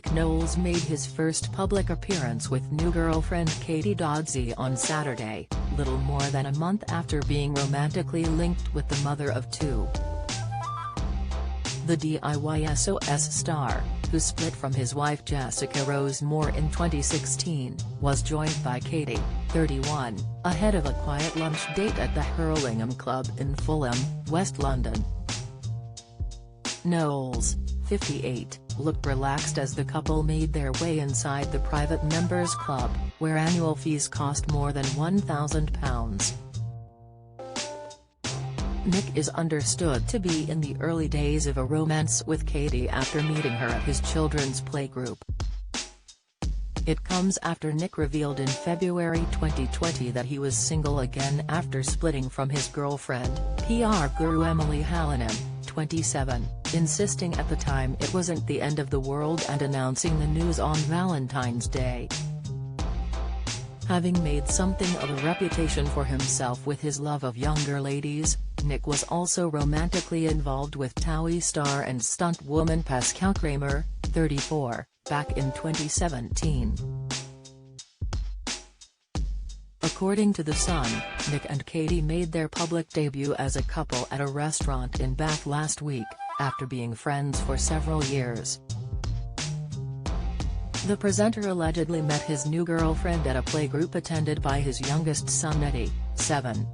Knowles made his first public appearance with new girlfriend Katie Dadzie on Saturday, little more than a month after being romantically linked with the mother of two. The DIYSOS star, who split from his wife Jessica Rose Moore in 2016, was joined by Katie, 31, ahead of a quiet lunch date at the Hurlingham Club in Fulham, West London. Knowles, 58, looked relaxed as the couple made their way inside the private members club, where annual fees cost more than £1,000. Nick is understood to be in the early days of a romance with Katie after meeting her at his children's playgroup. It comes after Nick revealed in February 2020 that he was single again after splitting from his girlfriend, PR guru Emily Hallinan, 27, insisting at the time it wasn't the end of the world and announcing the news on Valentine's Day. Having made something of a reputation for himself with his love of younger ladies, Nick was also romantically involved with TOWIE star and stunt woman Pascal Kramer, 34, back in 2017. According to The Sun, Nick and Katie made their public debut as a couple at a restaurant in Bath last week, after being friends for several years. The presenter allegedly met his new girlfriend at a playgroup attended by his youngest son Eddie, 7.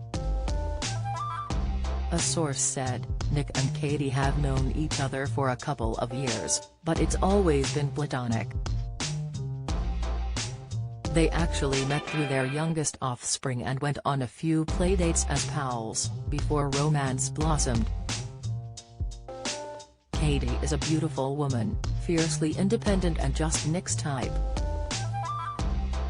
A source said, Nick and Katie have known each other for a couple of years, but it's always been platonic. They actually met through their youngest offspring and went on a few playdates as pals, before romance blossomed. Katie is a beautiful woman, fiercely independent and just Nick's type.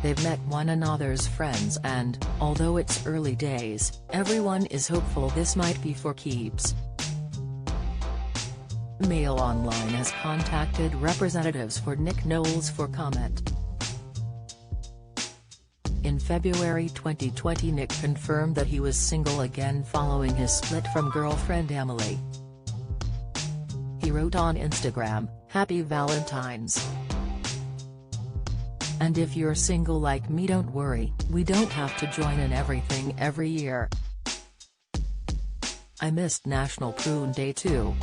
They've met one another's friends and, although it's early days, everyone is hopeful this might be for keeps. Mail Online has contacted representatives for Nick Knowles for comment. In February 2020 Nick confirmed that he was single again following his split from girlfriend Emily. He wrote on Instagram, "Happy Valentine's. And if you're single like me, don't worry, we don't have to join in everything every year. I missed National Prune Day too.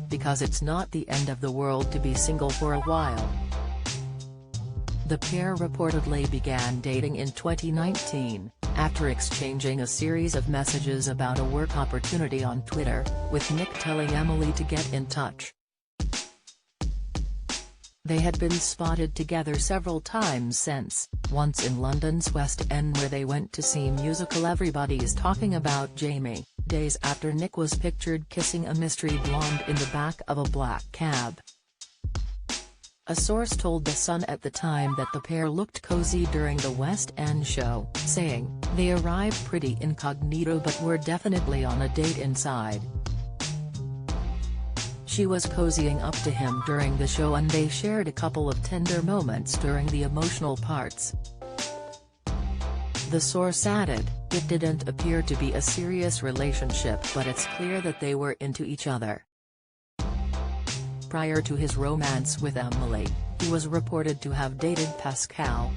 Because it's not the end of the world to be single for a while." The pair reportedly began dating in 2019, after exchanging a series of messages about a work opportunity on Twitter, with Nick telling Emily to get in touch. They had been spotted together several times since, once in London's West End where they went to see musical Everybody's Talking About Jamie, days after Nick was pictured kissing a mystery blonde in the back of a black cab. A source told The Sun at the time that the pair looked cozy during the West End show, saying, "They arrived pretty incognito but were definitely on a date inside. She was cozying up to him during the show and they shared a couple of tender moments during the emotional parts." The source added, "It didn't appear to be a serious relationship but it's clear that they were into each other." Prior to his romance with Emily, he was reported to have dated Pascal.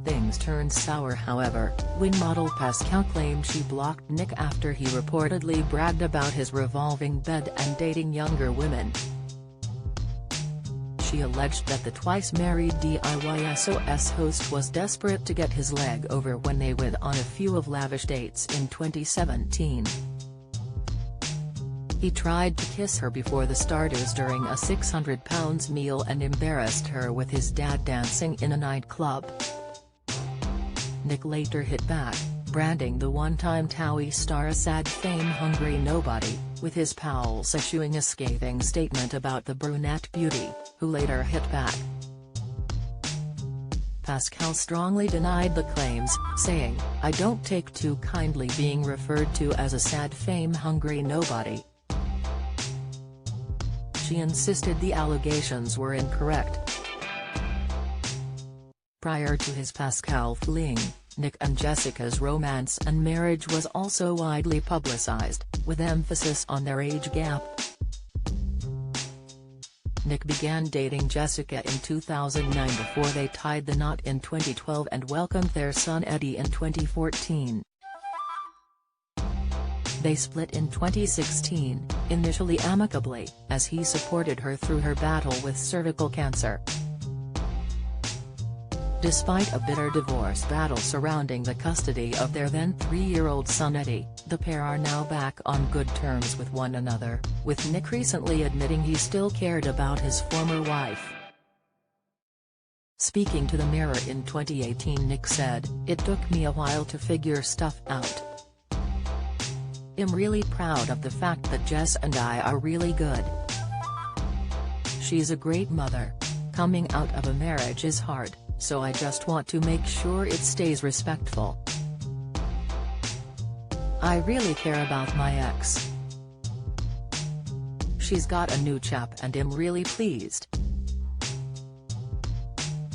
Things turned sour however, when model Pascal claimed she blocked Nick after he reportedly bragged about his revolving bed and dating younger women. She alleged that the twice-married DIYSOS host was desperate to get his leg over when they went on a few of lavish dates in 2017. He tried to kiss her before the starters during a £600 meal and embarrassed her with his dad dancing in a nightclub. Nick later hit back, branding the one-time TOWIE star a sad fame-hungry nobody, with his pals issuing a scathing statement about the brunette beauty, who later hit back. Pascal strongly denied the claims, saying, "I don't take too kindly being referred to as a sad fame-hungry nobody." She insisted the allegations were incorrect. Prior to his Pascal fleeing, Nick and Jessica's romance and marriage was also widely publicized, with emphasis on their age gap. Nick began dating Jessica in 2009 before they tied the knot in 2012 and welcomed their son Eddie in 2014. They split in 2016, initially amicably, as he supported her through her battle with cervical cancer. Despite a bitter divorce battle surrounding the custody of their then 3-year-old son Eddie, the pair are now back on good terms with one another, with Nick recently admitting he still cared about his former wife. Speaking to the Mirror in 2018, Nick said, "It took me a while to figure stuff out. I'm really proud of the fact that Jess and I are really good. She's a great mother. Coming out of a marriage is hard, so I just want to make sure it stays respectful. I really care about my ex. She's got a new chap and I'm really pleased."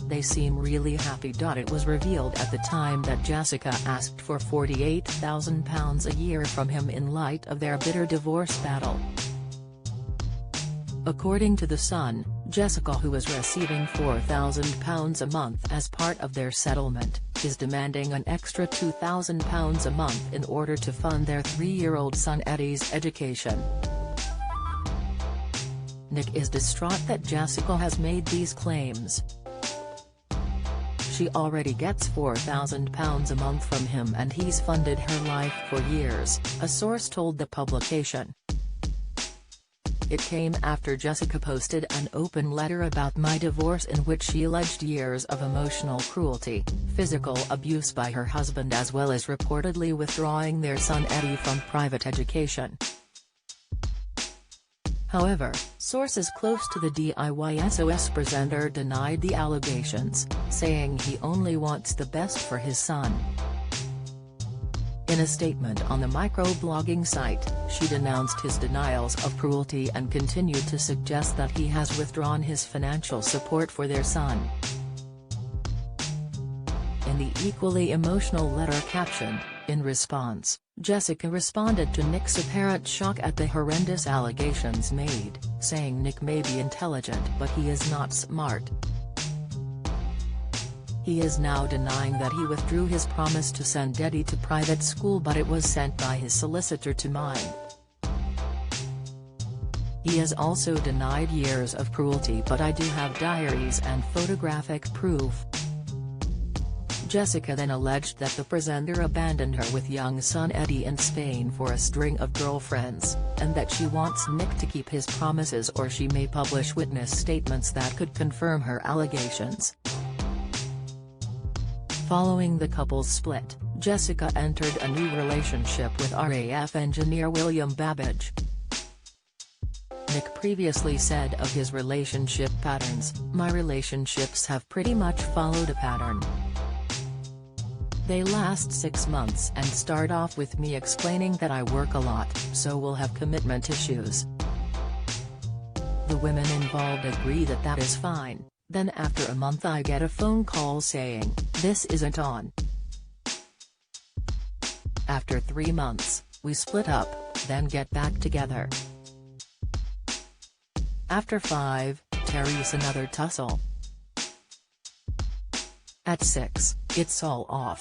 They seem really happy. It was revealed at the time that Jessica asked for £48,000 a year from him in light of their bitter divorce battle. According to The Sun, Jessica, who is receiving £4,000 a month as part of their settlement, is demanding an extra £2,000 a month in order to fund their 3-year-old son Eddie's education. Nick is distraught that Jessica has made these claims. She already gets £4,000 a month from him and he's funded her life for years, a source told the publication. It came after Jessica posted an open letter about my divorce in which she alleged years of emotional cruelty, physical abuse by her husband, as well as reportedly withdrawing their son Eddie from private education. However, sources close to the DIYSOS presenter denied the allegations, saying he only wants the best for his son. In a statement on the microblogging site, she denounced his denials of cruelty and continued to suggest that he has withdrawn his financial support for their son. In the equally emotional letter caption, in response, Jessica responded to Nick's apparent shock at the horrendous allegations made, saying Nick may be intelligent but he is not smart. He is now denying that he withdrew his promise to send Eddie to private school, but it was sent by his solicitor to mine. He has also denied years of cruelty, but I do have diaries and photographic proof. Jessica then alleged that the presenter abandoned her with young son Eddie in Spain for a string of girlfriends, and that she wants Nick to keep his promises or she may publish witness statements that could confirm her allegations. Following the couple's split, Jessica entered a new relationship with RAF engineer William Babbage. Nick previously said of his relationship patterns, "My relationships have pretty much followed a pattern. They last 6 months and start off with me explaining that I work a lot, so we'll have commitment issues. The women involved agree that that is fine, then after a month I get a phone call saying, 'This isn't on.' After 3 months, we split up, then get back together. After 5, Terry's another tussle. At 6, it's all off.